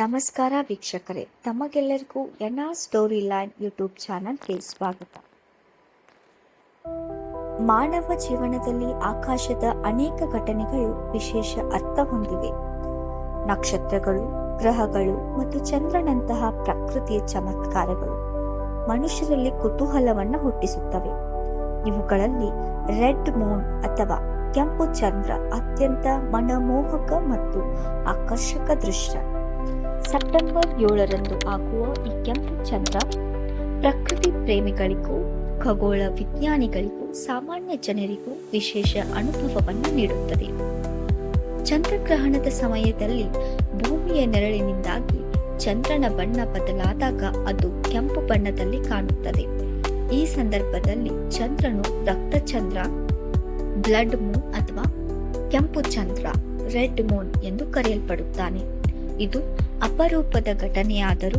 ನಮಸ್ಕಾರ ವೀಕ್ಷಕರೇ, ತಮಗೆಲ್ಲರಿಗೂ N R story land YouTube ಚಾನಲ್ಗೆ ಸ್ವಾಗತ. ಮಾನವ ಜೀವನದಲ್ಲಿ ಆಕಾಶದ ಅನೇಕ ಘಟನೆಗಳು ವಿಶೇಷ ಅರ್ಥ ಹೊಂದಿವೆ. ನಕ್ಷತ್ರಗಳು, ಗ್ರಹಗಳು ಮತ್ತು ಚಂದ್ರನಂತಹ ಪ್ರಕೃತಿಯ ಚಮತ್ಕಾರಗಳು ಮನುಷ್ಯರಲ್ಲಿ ಕುತೂಹಲವನ್ನು ಹುಟ್ಟಿಸುತ್ತವೆ. ಇವುಗಳಲ್ಲಿ ರೆಡ್ ಮೂನ್ ಅಥವಾ ಕೆಂಪು ಚಂದ್ರ ಅತ್ಯಂತ ಮನಮೋಹಕ ಮತ್ತು ಆಕರ್ಷಕ ದೃಶ್ಯ. ಸೆಪ್ಟೆಂಬರ್ 7ರಂದು ಆಗುವ ಈ ಕೆಂಪು ಚಂದ್ರ ಪ್ರಕೃತಿ ಪ್ರೇಮಿಗಳಿಗೂ ಖಗೋಳ ವಿಜ್ಞಾನಿಗಳಿಗೂ ಸಾಮಾನ್ಯ ಜನರಿಗೂ ವಿಶೇಷ ಅನುಭವವನ್ನು ನೀಡುತ್ತದೆ. ಚಂದ್ರಗ್ರಹಣದ ಸಮಯದಲ್ಲಿ ಭೂಮಿಯ ನೆರಳಿನಿಂದಾಗಿ ಚಂದ್ರನ ಬಣ್ಣ ಬದಲಾದಾಗ ಅದು ಕೆಂಪು ಬಣ್ಣದಲ್ಲಿ ಕಾಣುತ್ತದೆ. ಈ ಸಂದರ್ಭದಲ್ಲಿ ಚಂದ್ರನು ರಕ್ತಚಂದ್ರ, ಬ್ಲಡ್ ಮೂನ್ ಅಥವಾ ಕೆಂಪು ಚಂದ್ರ, ರೆಡ್ ಮೂನ್ ಎಂದು ಕರೆಯಲ್ಪಡುತ್ತಾನೆ. ಇದು ಅಪರೂಪದ ಘಟನೆಯಾದರೂ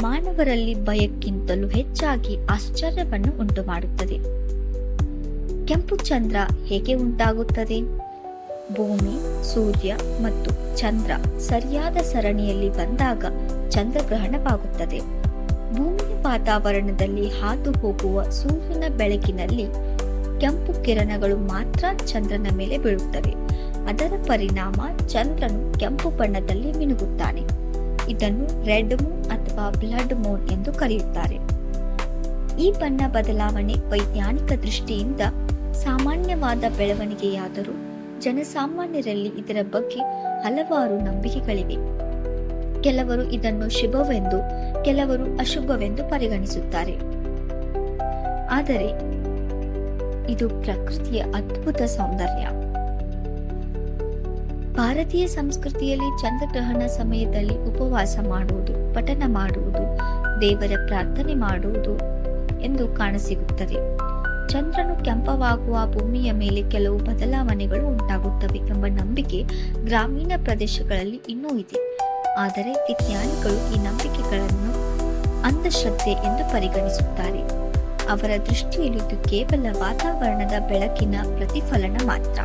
ಮಾನವರಲ್ಲಿ ಭಯಕ್ಕಿಂತಲೂ ಹೆಚ್ಚಾಗಿ ಆಶ್ಚರ್ಯವನ್ನು ಉಂಟುಮಾಡುತ್ತದೆ. ಕೆಂಪು ಚಂದ್ರ ಹೇಗೆ ಉಂಟಾಗುತ್ತದೆ? ಭೂಮಿ, ಸೂರ್ಯ ಮತ್ತು ಚಂದ್ರ ಸರಿಯಾದ ಸರಣಿಯಲ್ಲಿ ಬಂದಾಗ ಚಂದ್ರಗ್ರಹಣವಾಗುತ್ತದೆ. ಭೂಮಿಯ ವಾತಾವರಣದಲ್ಲಿ ಹಾದು ಹೋಗುವ ಸೂರ್ಯನ ಬೆಳಕಿನಲ್ಲಿ ಕೆಂಪು ಕಿರಣಗಳು ಮಾತ್ರ ಚಂದ್ರನ ಮೇಲೆ ಬೀಳುತ್ತವೆ. ಅದರ ಪರಿಣಾಮ ಚಂದ್ರನು ಕೆಂಪು ಬಣ್ಣದಲ್ಲಿ ಮಿನುಗುತ್ತಾನೆ. ಇದನ್ನು ರೆಡ್ ಮೂನ್ ಅಥವಾ ಬ್ಲಡ್ ಮೂನ್ ಎಂದು ಕರೆಯುತ್ತಾರೆ. ಈ ಬಣ್ಣ ಬದಲಾವಣೆ ವೈಜ್ಞಾನಿಕ ದೃಷ್ಟಿಯಿಂದ ಸಾಮಾನ್ಯವಾದ ಬೆಳವಣಿಗೆಯಾದರೂ ಜನಸಾಮಾನ್ಯರಲ್ಲಿ ಇದರ ಬಗ್ಗೆ ಹಲವಾರು ನಂಬಿಕೆಗಳಿವೆ. ಕೆಲವರು ಇದನ್ನು ಶುಭವೆಂದು, ಕೆಲವರು ಅಶುಭವೆಂದು ಪರಿಗಣಿಸುತ್ತಾರೆ. ಆದರೆ ಇದು ಪ್ರಕೃತಿಯ ಅದ್ಭುತ ಸೌಂದರ್ಯ. ಭಾರತೀಯ ಸಂಸ್ಕೃತಿಯಲ್ಲಿ ಚಂದ್ರಗ್ರಹಣ ಸಮಯದಲ್ಲಿ ಉಪವಾಸ ಮಾಡುವುದು, ಪಠಣ ಮಾಡುವುದು, ದೇವರ ಪ್ರಾರ್ಥನೆ ಮಾಡುವುದು ಎಂದು ಕಾಣಸಿಗುತ್ತದೆ. ಚಂದ್ರನು ಕೆಂಪವಾಗುವ ಭೂಮಿಯ ಮೇಲೆ ಕೆಲವು ಬದಲಾವಣೆಗಳು ಉಂಟಾಗುತ್ತವೆ ಎಂಬ ನಂಬಿಕೆ ಗ್ರಾಮೀಣ ಪ್ರದೇಶಗಳಲ್ಲಿ ಇನ್ನೂ ಇದೆ. ಆದರೆ ವಿಜ್ಞಾನಿಗಳು ಈ ನಂಬಿಕೆಗಳನ್ನು ಅಂಧಶ್ರದ್ಧೆ ಎಂದು ಪರಿಗಣಿಸುತ್ತಾರೆ. ಅವರ ದೃಷ್ಟಿಯಲ್ಲಿ ಇದು ಕೇವಲ ವಾತಾವರಣದ ಬೆಳಕಿನ ಪ್ರತಿಫಲನ ಮಾತ್ರ.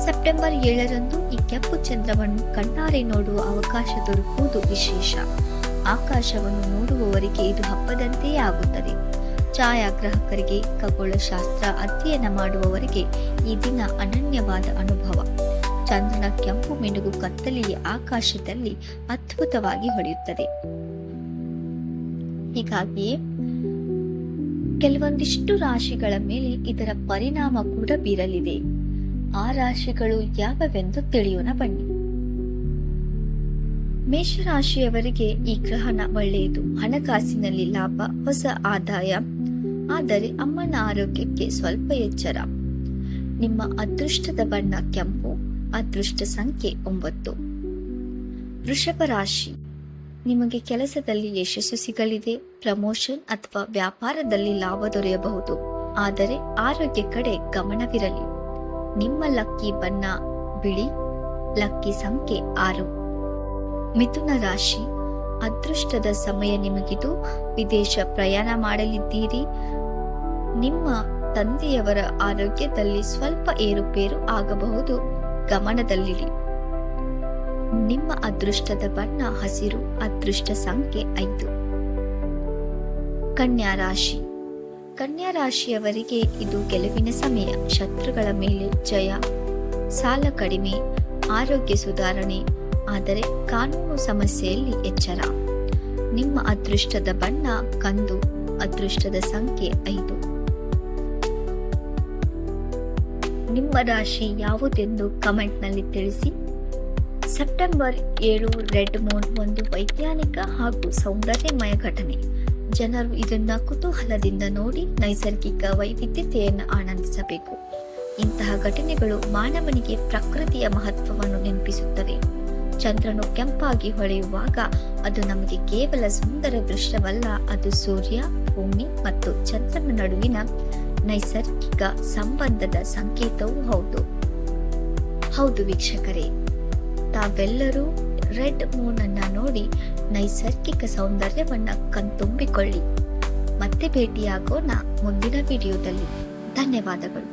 ಸೆಪ್ಟೆಂಬರ್ 7ರಂದು ಈ ಕೆಂಪು ಚಂದ್ರವನ್ನು ಕಣ್ಣಾರೆ ನೋಡುವ ಅವಕಾಶ ದೊರಕುವುದು ವಿಶೇಷ. ಆಕಾಶವನ್ನು ನೋಡುವವರಿಗೆ ಇದು ಹಬ್ಬದಂತೆಯೇ ಆಗುತ್ತದೆ. ಛಾಯಾಗ್ರಾಹಕರಿಗೆ, ಖಗೋಳಶಾಸ್ತ್ರ ಅಧ್ಯಯನ ಮಾಡುವವರಿಗೆ ಈ ದಿನ ಅನನ್ಯವಾದ ಅನುಭವ. ಚಂದ್ರನ ಕೆಂಪು ಮಿನುಗು ಕತ್ತಲೆಯ ಆಕಾಶದಲ್ಲಿ ಅದ್ಭುತವಾಗಿ ಹೊಳೆಯುತ್ತದೆ. ಹೀಗಾಗಿಯೇ ಕೆಲವೊಂದಿಷ್ಟು ರಾಶಿಗಳ ಮೇಲೆ ಇದರ ಪರಿಣಾಮ ಕೂಡ ಬೀರಲಿದೆ. ಆ ರಾಶಿಗಳು ಯಾವೆಂದು ತಿಳಿಯೋಣ ಬನ್ನಿ. ಮೇಷರಾಶಿಯವರಿಗೆ ಈ ಗ್ರಹಣ ಒಳ್ಳೆಯದು. ಹಣಕಾಸಿನಲ್ಲಿ ಲಾಭ, ಹೊಸ ಆದಾಯ. ಆದರೆ ಅಮ್ಮನ ಆರೋಗ್ಯಕ್ಕೆ ಸ್ವಲ್ಪ ಎಚ್ಚರ. ನಿಮ್ಮ ಅದೃಷ್ಟದ ಬಣ್ಣ ಕೆಂಪು, ಅದೃಷ್ಟ ಸಂಖ್ಯೆ 9. ವೃಷಭ ರಾಶಿ, ನಿಮಗೆ ಕೆಲಸದಲ್ಲಿ ಯಶಸ್ಸು ಸಿಗಲಿದೆ. ಪ್ರಮೋಷನ್ ಅಥವಾ ವ್ಯಾಪಾರದಲ್ಲಿ ಲಾಭ ದೊರೆಯಬಹುದು. ಆದರೆ ಆರೋಗ್ಯ ಕಡೆ ಗಮನವಿರಲಿ. ನಿಮ್ಮ ಲಕ್ಕಿ ಬಣ್ಣ ಬಿಳಿ, ಲಕ್ಕಿ ಸಂಖ್ಯೆ 6. ಮಿಥುನ ರಾಶಿ, ಅದೃಷ್ಟದ ಸಮಯ ನಿಮಗಿದು. ವಿದೇಶ ಪ್ರಯಾಣ ಮಾಡಲಿದ್ದೀರಿ. ನಿಮ್ಮ ತಂದೆಯವರ ಆರೋಗ್ಯದಲ್ಲಿ ಸ್ವಲ್ಪ ಏರುಪೇರು ಆಗಬಹುದು, ಗಮನದಲ್ಲಿಡಿ. ನಿಮ್ಮ ಅದೃಷ್ಟದ ಬಣ್ಣ ಹಸಿರು, ಅದೃಷ್ಟ ಸಂಖ್ಯೆ 5. ಕನ್ಯಾ ರಾಶಿ, ಕನ್ಯಾ ರಾಶಿಯವರಿಗೆ ಇದು ಗೆಲುವಿನ ಸಮಯ. ಶತ್ರುಗಳ ಮೇಲೆ ಜಯ, ಸಾಲ ಕಡಿಮೆ, ಆರೋಗ್ಯ ಸುಧಾರಣೆ. ಆದರೆ ಕಾನೂನು ಸಮಸ್ಯೆಯಲ್ಲಿ ಎಚ್ಚರ. ನಿಮ್ಮ ಅದೃಷ್ಟದ ಬಣ್ಣ ಕಂದು, ಅದೃಷ್ಟದ ಸಂಖ್ಯೆ 5. ನಿಮ್ಮ ರಾಶಿ ಯಾವುದೆಂದು ಕಮೆಂಟ್ನಲ್ಲಿ ತಿಳಿಸಿ. ಸೆಪ್ಟೆಂಬರ್ 7 ರೆಡ್ ಮೂನ್ ಒಂದು ವೈಜ್ಞಾನಿಕ ಹಾಗೂ ಸೌಂದರ್ಯಮಯ ಘಟನೆ. ಜನರು ಇದನ್ನ ಕುತೂಹಲದಿಂದ ನೋಡಿ ನೈಸರ್ಗಿಕ ವೈವಿಧ್ಯತೆಯನ್ನು ಆನಂದಿಸಬೇಕು. ಇಂತಹ ಘಟನೆಗಳು ಮಾನವನಿಗೆ ಪ್ರಕೃತಿಯ ಮಹತ್ವವನ್ನು ನೆನಪಿಸುತ್ತವೆ. ಚಂದ್ರನು ಕೆಂಪಾಗಿ ಹೊಳೆಯುವಾಗ ಅದು ನಮಗೆ ಕೇವಲ ಸುಂದರ ದೃಶ್ಯವಲ್ಲ, ಅದು ಸೂರ್ಯ, ಭೂಮಿ ಮತ್ತು ಚಂದ್ರನ ನಡುವಿನ ನೈಸರ್ಗಿಕ ಸಂಬಂಧದ ಸಂಕೇತವೂ ಹೌದು ವೀಕ್ಷಕರೇ, ತಾವೆಲ್ಲರೂ ರೆಡ್ ಮೂನ್ ಅನ್ನ ನೋಡಿ ನೈಸರ್ಗಿಕ ಸೌಂದರ್ಯವನ್ನ ಕಣ್ತುಂಬಿಕೊಳ್ಳಿ. ಮತ್ತೆ ಭೇಟಿಯಾಗೋಣ ಮುಂದಿನ ವಿಡಿಯೋದಲ್ಲಿ. ಧನ್ಯವಾದಗಳು.